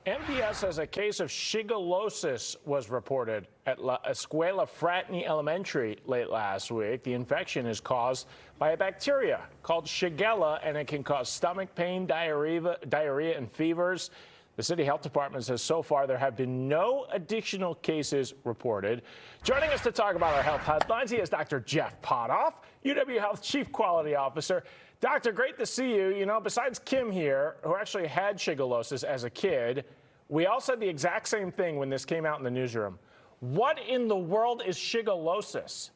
MPS says a case of shigellosis was reported at La Escuela Fratney Elementary late last week. The infection is caused by a bacteria called Shigella, and it can cause stomach pain, diarrhea, and fevers. The city health department says so far there have been no additional cases reported. Joining us to talk about our health headlines, he is Dr. Jeff Pothoff, UW Health Chief Quality Officer. Doctor, great to see you. You know, besides Kim here, who actually had shigellosis as a kid, we all said the exact same thing when this came out in the newsroom. What in the world is shigellosis?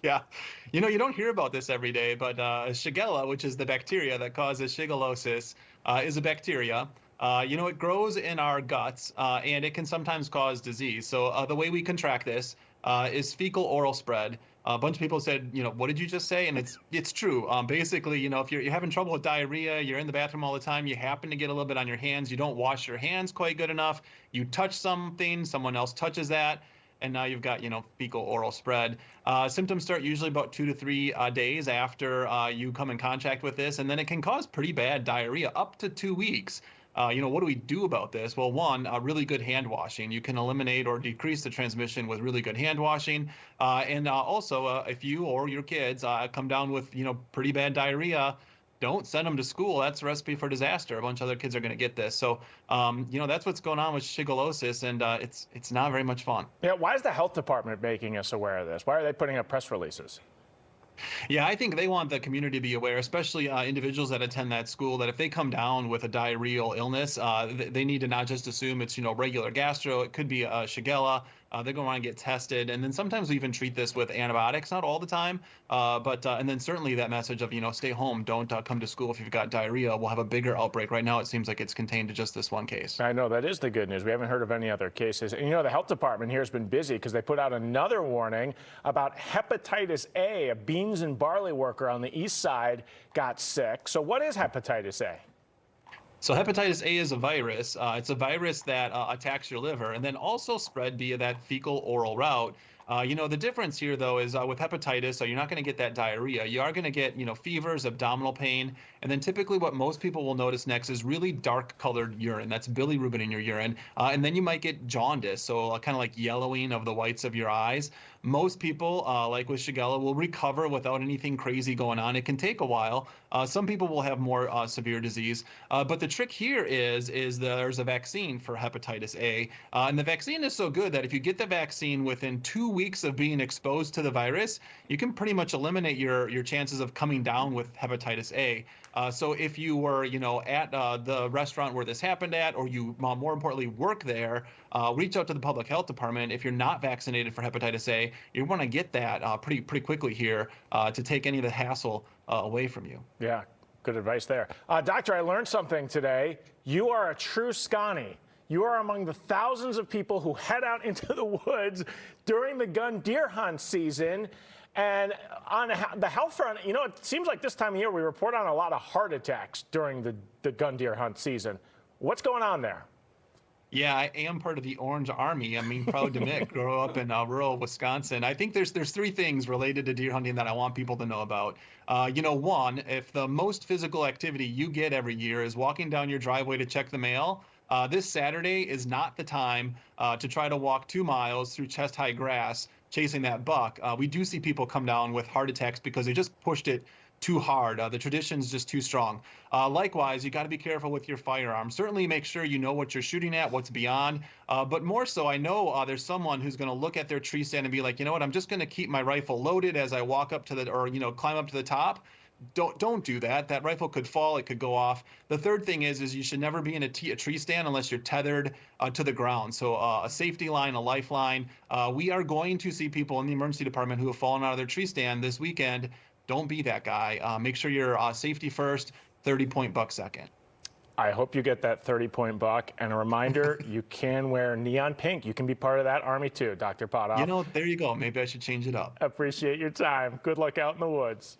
Yeah, you know, you don't hear about this every day, but Shigella, which is the bacteria that causes shigellosis, is a bacteria. You know, it grows in our guts, and it can sometimes cause disease. So the way we contract this is fecal oral spread. A bunch of people said, you know, what did you just say? And it's true. Basically, you know, if you're having trouble with diarrhea, you're in the bathroom all the time, you happen to get a little bit on your hands, you don't wash your hands quite good enough, you touch something, someone else touches that, and now you've got, you know, fecal oral spread. Symptoms start usually about 2 to 3 days after you come in contact with this, and then it can cause pretty bad diarrhea up to 2 weeks. You know, what do we do about this? Well, one, really good hand washing. You can eliminate or decrease the transmission with really good hand washing. And also, if you or your kids come down with, you know, pretty bad diarrhea, don't send them to school. That's a recipe for disaster. A bunch of other kids are going to get this. So, you know, that's what's going on with shigellosis, and it's not very much fun. Yeah, why is the health department making us aware of this? Why are they putting up press releases? Yeah, I think they want the community to be aware, especially individuals that attend that school, that if they come down with a diarrheal illness, they need to not just assume it's, you know, regular gastro. It could be a Shigella. They're going to want to get tested. And then sometimes we even treat this with antibiotics, not all the time. And then certainly that message of, you know, stay home, don't come to school if you've got diarrhea. We'll have a bigger outbreak. Right now, it seems like it's contained to just this one case. I know, that is the good news. We haven't heard of any other cases. And, you know, the health department here has been busy because they put out another warning about hepatitis A. A beans and barley worker on the east side got sick. So what is hepatitis A? So hepatitis A is a virus. It's a virus that attacks your liver and then also spread via that fecal oral route. You know, the difference here, though, is with hepatitis, you're not going to get that diarrhea. You are going to get, you know, fevers, abdominal pain, and then typically what most people will notice next is really dark-colored urine. That's bilirubin in your urine. And then you might get jaundice, so kind of like yellowing of the whites of your eyes. Most people, like with Shigella, will recover without anything crazy going on. It can take a while. Some people will have more severe disease. But the trick here is there's a vaccine for hepatitis A. And the vaccine is so good that if you get the vaccine within 2 weeks of being exposed to the virus, you can pretty much eliminate your chances of coming down with hepatitis A. So if you were, you know, at the restaurant where this happened at, or you, more importantly, work there, reach out to the public health department. If you're not vaccinated for hepatitis A, you want to get that pretty quickly here to take any of the hassle away from you. Yeah, good advice there. Doctor, I learned something today. You are a true Scotty. You are among the thousands of people who head out into the woods during the gun deer hunt season. And on the health front, you know, it seems like this time of year we report on a lot of heart attacks during the gun deer hunt season. What's going on there? Yeah, I am part of the Orange Army. I mean, proud to admit, grow up in rural Wisconsin. I think there's 3 things related to deer hunting that I want people to know about. You know, one, if the most physical activity you get every year is walking down your driveway to check the mail, this Saturday is not the time to try to walk 2 miles through chest-high grass chasing that buck. We do see people come down with heart attacks because they just pushed it too hard. The tradition's just too strong. Likewise, you got to be careful with your firearm. Certainly make sure you know what you're shooting at, what's beyond. But more so, I know there's someone who's going to look at their tree stand and be like, you know what, I'm just going to keep my rifle loaded as I walk up to the, or, you know, climb up to the top. Don't do that. That rifle could fall. It could go off. The third thing is you should never be in a tree stand unless you're tethered to the ground. So a safety line, a lifeline. We are going to see people in the emergency department who have fallen out of their tree stand this weekend. Don't be that guy. Make sure you're safety first, 30-point buck second. I hope you get that 30-point buck. And a reminder, you can wear neon pink. You can be part of that Army too, Dr. Pothoff. You know, there you go. Maybe I should change it up. Appreciate your time. Good luck out in the woods.